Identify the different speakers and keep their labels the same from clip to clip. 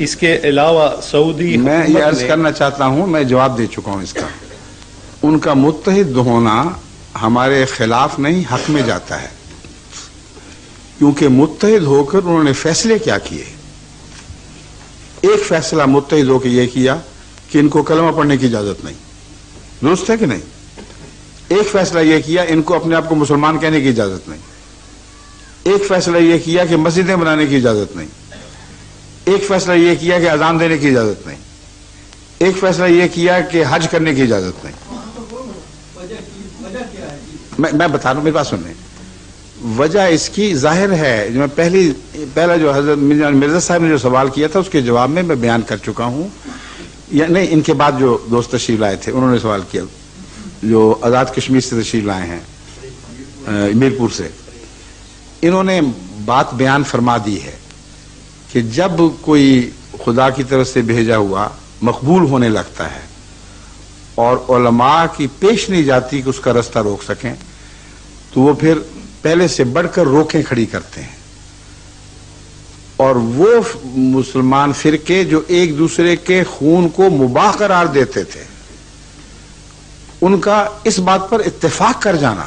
Speaker 1: اس کے علاوہ سعودی
Speaker 2: میں یہ عرض کرنا چاہتا ہوں، میں جواب دے چکا ہوں اس کا۔ ان کا متحد ہونا ہمارے خلاف نہیں، حق میں جاتا ہے، کیونکہ متحد ہو کر انہوں نے فیصلے کیا کیے۔ ایک فیصلہ متحد ہو کے یہ کیا کہ ان کو کلمہ پڑھنے کی اجازت نہیں، درست ہے کہ نہیں؟ ایک فیصلہ یہ کیا ان کو اپنے آپ کو مسلمان کہنے کی اجازت نہیں۔ ایک فیصلہ یہ کیا کہ مسجدیں بنانے کی اجازت نہیں۔ ایک فیصلہ یہ کیا کہ اذان دینے کی اجازت نہیں۔ ایک فیصلہ یہ کیا کہ حج کرنے کی اجازت نہیں۔ میں بتا رہا ہوں، میری بات سنیں۔ وجہ اس کی ظاہر ہے، جو میں پہلا جو حضرت مرزا صاحب نے جو سوال کیا تھا اس کے جواب میں بیان کر چکا ہوں، یا نہیں، ان کے بعد جو دوست تشریف لائے تھے انہوں نے سوال کیا، جو آزاد کشمیر سے تشریف لائے ہیں، میرپور سے، انہوں نے بات بیان فرما دی ہے کہ جب کوئی خدا کی طرف سے بھیجا ہوا مقبول ہونے لگتا ہے اور علماء کی پیش نہیں جاتی کہ اس کا رستہ روک سکیں، تو وہ پھر پہلے سے بڑھ کر روکیں کھڑی کرتے ہیں، اور وہ مسلمان فرقے جو ایک دوسرے کے خون کو مباح قرار دیتے تھے، ان کا اس بات پر اتفاق کر جانا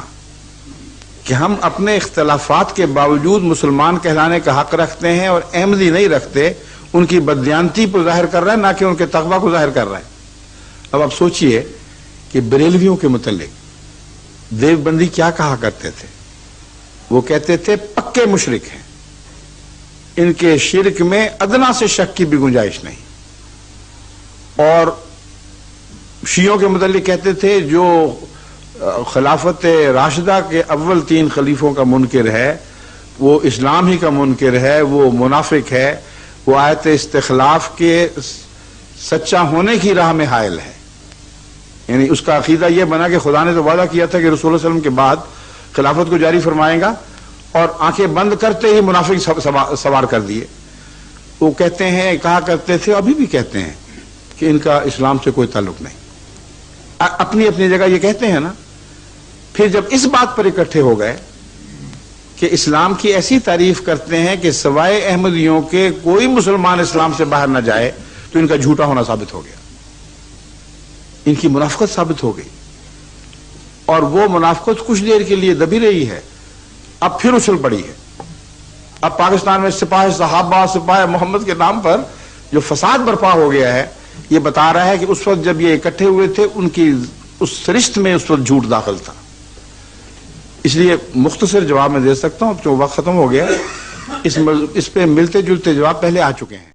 Speaker 2: کہ ہم اپنے اختلافات کے باوجود مسلمان کہلانے کا حق رکھتے ہیں اور احمدی نہیں رکھتے، ان کی بددیانتی کو ظاہر کر رہا ہے، نہ کہ ان کے تقویٰ کو ظاہر کر رہا ہے۔ اب آپ سوچئے کہ بریلویوں کے متعلق دیوبندی کیا کہا کرتے تھے؟ وہ کہتے تھے پکے مشرک ہیں، ان کے شرک میں ادنا سے شک کی بھی گنجائش نہیں۔ اور شیعوں کے متعلق کہتے تھے جو خلافت راشدہ کے اول 3 خلیفوں کا منکر ہے، وہ اسلام ہی کا منکر ہے، وہ منافق ہے، وہ آیت استخلاف کے سچا ہونے کی راہ میں حائل ہے۔ یعنی اس کا عقیدہ یہ بنا کہ خدا نے تو وعدہ کیا تھا کہ رسول اللہ علیہ وسلم کے بعد خلافت کو جاری فرمائے گا، اور آنکھیں بند کرتے ہی منافق سوار کر دیے۔ وہ کہتے ہیں، کہا کرتے تھے، ابھی بھی کہتے ہیں کہ ان کا اسلام سے کوئی تعلق نہیں، اپنی اپنی جگہ یہ کہتے ہیں نا۔ پھر جب اس بات پر اکٹھے ہو گئے کہ اسلام کی ایسی تعریف کرتے ہیں کہ سوائے احمدیوں کے کوئی مسلمان اسلام سے باہر نہ جائے، تو ان کا جھوٹا ہونا ثابت ہو گیا، ان کی منافقت ثابت ہو گئی، اور وہ منافقت کچھ دیر کے لیے دبی رہی ہے، اب پھر اچھل پڑی ہے۔ اب پاکستان میں سپاہ صحابہ، سپاہ محمد کے نام پر جو فساد برپا ہو گیا ہے، یہ بتا رہا ہے کہ اس وقت جب یہ اکٹھے ہوئے تھے ان کی اس رشت میں اس وقت جھوٹ داخل تھا۔ اس لیے مختصر جواب میں دے سکتا ہوں، جو وقت ختم ہو گیا، اس پہ ملتے جلتے جواب پہلے آ چکے ہیں۔